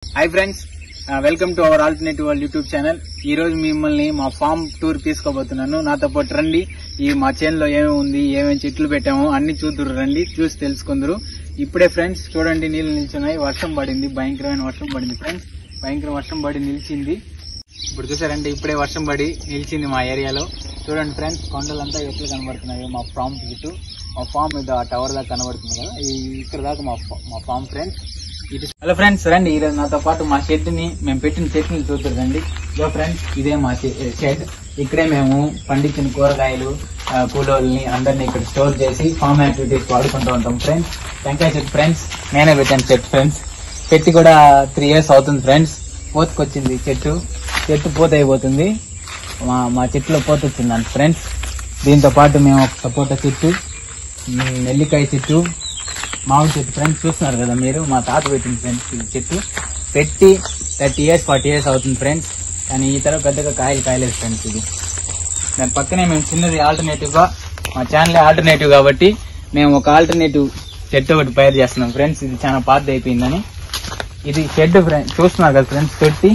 Hi friends, welcome to our alternative world YouTube channel. ఈ రోజు మిమ్మల్ని మా ఫామ్ టూర్ తీసుకోబోతున్నాను. నాతో పాటు రండి. ఈ మా చేనులో ఏమేమి ఉంది, ఏమేమి చెట్లు పెట్టామో అన్ని చూద్దరు రండి, చూసి తెలుసుకుందరు. ఇప్పుడే ఫ్రెండ్స్ చూడండి, నీళ్లు నిల్చున్నాయి. వర్షం పడింది, భయంకరమైన వర్షం పడింది ఫ్రెండ్స్. భయంకర వర్షం పడి నిలిచింది. ఇప్పుడు చూసారంటే ఇప్పుడే వర్షం పడి నిలిచింది మా ఏరియాలో. చూడండి ఫ్రెండ్స్, కొండలంతా ఎట్లు కనబడుతున్నాయి మా ఫామ్ చుట్టూ. మా ఫామ్ మీద ఆ టవర్ దాకా కనబడుతుంది కదా, ఇక్కడ దాకా మా ఫామ్ ఫ్రెండ్స్. హలో ఫ్రెండ్స్, రండి. ఈరోజు నాతో పాటు మా షెడ్ ని, మేము పెట్టిన చెట్ని చూద్దరండి. ఇదో ఫ్రెండ్స్, ఇదే మా షెడ్. ఇక్కడే మేము పండించిన కూరగాయలు, కూలోల్ని అందరినీ ఇక్కడ స్టోర్ చేసి ఫామ్ యాక్టివిటీస్ వాడుకుంటూ ఉంటాం ఫ్రెండ్స్. టెంకాయ చెట్టు ఫ్రెండ్స్, నేనే పెట్టాను చెట్టు ఫ్రెండ్స్. పెట్టి కూడా 3 years అవుతుంది ఫ్రెండ్స్. పోతుకొచ్చింది చెట్టు పూత అయిపోతుంది. మా చెట్టులో పోత వచ్చిందంట ఫ్రెండ్స్. దీంతో పాటు మేము ఒక సపోటా చెట్టు, నెల్లికాయ చెట్టు, మామిడి చెట్టు ఫ్రెండ్స్ చూస్తున్నారు కదా మీరు. మా తాత పెట్టింది ఫ్రెండ్స్. ఈ చెట్టు పెట్టి 30 years 40 years అవుతుంది ఫ్రెండ్స్. కానీ ఈ తర పెద్దగా కాయలేదు ఫ్రెండ్స్. ఇది దాని పక్కనే మేము చిన్నది ఆల్టర్నేటివ్ గా, మా ఛానల్ ఆల్టర్నేటివ్ కాబట్టి మేము ఒక ఆల్టర్నేటివ్ చెట్టు ఒకటి తయారు చేస్తున్నాం ఫ్రెండ్స్. ఇది చాలా పాతది అయిపోయిందని. ఇది షెడ్ ఫ్రెండ్స్, చూస్తున్నారు కదా ఫ్రెండ్స్. పెట్టి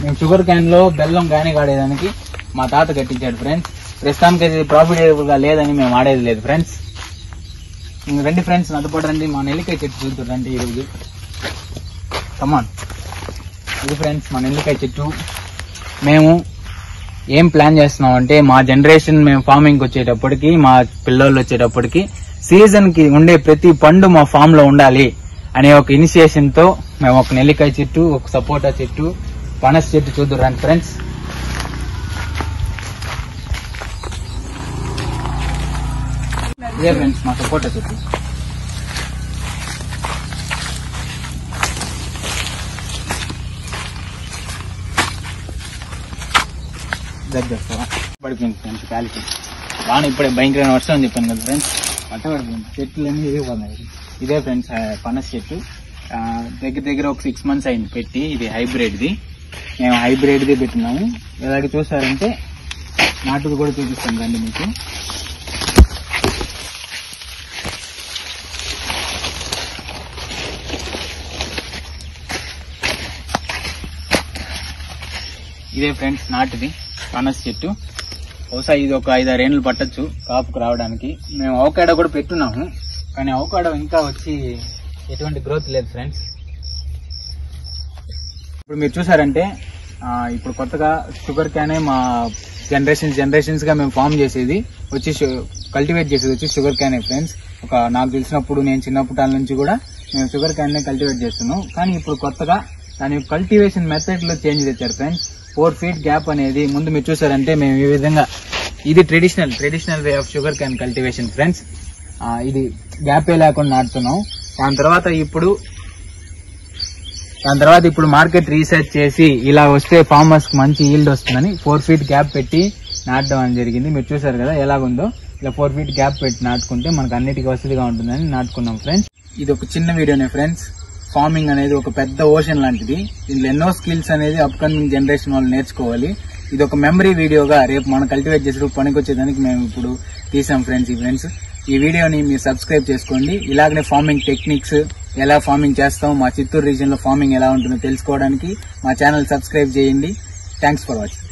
మేము షుగర్ క్యాన్ లో బెల్లం గానీ వాడేదానికి మా తాత కట్టించాడు ఫ్రెండ్స్. ప్రస్తుతానికి ఇది ప్రాఫిటబుల్ గా లేదని మేము వాడేది లేదు ఫ్రెండ్స్. రండి ఫ్రెండ్స్, నాతో పాటు రండి. మా నెల్లికాయ చెట్టు చూద్దాం ఈరోజు. కమాన్. ఇది ఫ్రెండ్స్ మా నెల్లికాయ చెట్టు. మేము ఏం ప్లాన్ చేస్తున్నాం అంటే, మా జనరేషన్ మేము ఫార్మింగ్ వచ్చేటప్పటికి, మా పిల్లోళ్ళు వచ్చేటప్పటికి సీజన్ కి ఉండే ప్రతి పండు మా ఫామ్ లో ఉండాలి అనే ఒక ఇనిషియేషన్ తో మేము ఒక నెల్లికాయ చెట్టు, ఒక సపోటా చెట్టు, పనస చెట్టు చూద్దాం రండి ఫ్రెండ్స్. ఇదే ఫ్రెండ్స్ మా సపోటా చెట్టు. పడిపోయింది ఫ్రెండ్స్ కాలికి. బాగా ఇప్పుడే భయంకరమైన వర్షం అని చెప్పాను కదా ఫ్రెండ్స్. పట్ట పడిపోయింది, చెట్లు అన్ని ఇరిగిపోతున్నాయి. ఇదే ఫ్రెండ్స్ పనస చెట్టు. దగ్గర ఒక 6 months అయింది పెట్టి. ఇది హైబ్రిడ్ది, మేము హైబ్రిడ్ది పెట్టినాము. ఇలాగే చూసారంటే నాటుకు కూడా చూపిస్తాం రండి మీకు. ఇదే ఫ్రెండ్స్ నాటుది పనస చెట్టు. బహుశా ఇది ఒక 5-6 ఏళ్ళు పట్టచ్చు కాపుకు రావడానికి. మేము అవకాడో కూడా పెట్టున్నాము, కానీ అవకాడో ఇంకా వచ్చి ఎటువంటి గ్రోత్ లేదు ఫ్రెండ్స్. ఇప్పుడు మీరు చూసారంటే ఇప్పుడు కొత్తగా షుగర్ క్యానే మా జనరేషన్స్ గా మేము ఫామ్ చేసేది వచ్చి, కల్టివేట్ చేసేది వచ్చి షుగర్ క్యానే ఫ్రెండ్స్. నాకు తెలిసినప్పుడు నేను చిన్నప్పటి నుంచి కూడా మేము షుగర్ క్యాన్ నే కల్టివేట్ చేస్తున్నాం. కానీ ఇప్పుడు కొత్తగా దాని కల్టివేషన్ మెథడ్ లో చేంజ్ తెచ్చారు ఫ్రెండ్స్. 4 feet గ్యాప్ అనేది ముందు మీరు చూసారంటే మేము ఈ విధంగా, ఇది traditional way of sugar cane cultivation friends. ఇది గ్యాపే లేకుండా నాటుతున్నాం. దాని తర్వాత ఇప్పుడు మార్కెట్ రీసెర్చ్ చేసి ఇలా వస్తే ఫార్మర్స్ కి మంచి ఈల్డ్ వస్తుందని 4 feet గ్యాప్ పెట్టి నాటడం అని జరిగింది. మీరు చూసారు కదా ఎలాగుందో. ఇలా 4 feet గ్యాప్ పెట్టి నాటుకుంటే మనకు అన్నిటికీ వసతిగా ఉంటుందని నాటుకున్నాం ఫ్రెండ్స్. ఇది ఒక చిన్న వీడియోనే ఫ్రెండ్స్. ఫార్మింగ్ అనేది ఒక పెద్ద ఓషన్ లాంటిది. దీంట్లో ఎన్నో స్కిల్స్ అనేది అప్కమింగ్ జనరేషన్ వాళ్ళు నేర్చుకోవాలి. ఇది ఒక మెమరీ వీడియోగా రేపు మనం కల్టివేట్ చేసే పనికి వచ్చేదానికి మేము ఇప్పుడు తీసాం ఫ్రెండ్స్. ఈ వీడియోని మీరు సబ్స్క్రైబ్ చేసుకోండి. ఇలాగనే ఫార్మింగ్ టెక్నిక్స్, ఎలా ఫార్మింగ్ చేస్తాం, మా చిత్తూరు రీజియన్ లో ఫార్మింగ్ ఎలా ఉంటుందో తెలుసుకోవడానికి మా ఛానల్ సబ్స్క్రైబ్ చేయండి. Thanks for watching.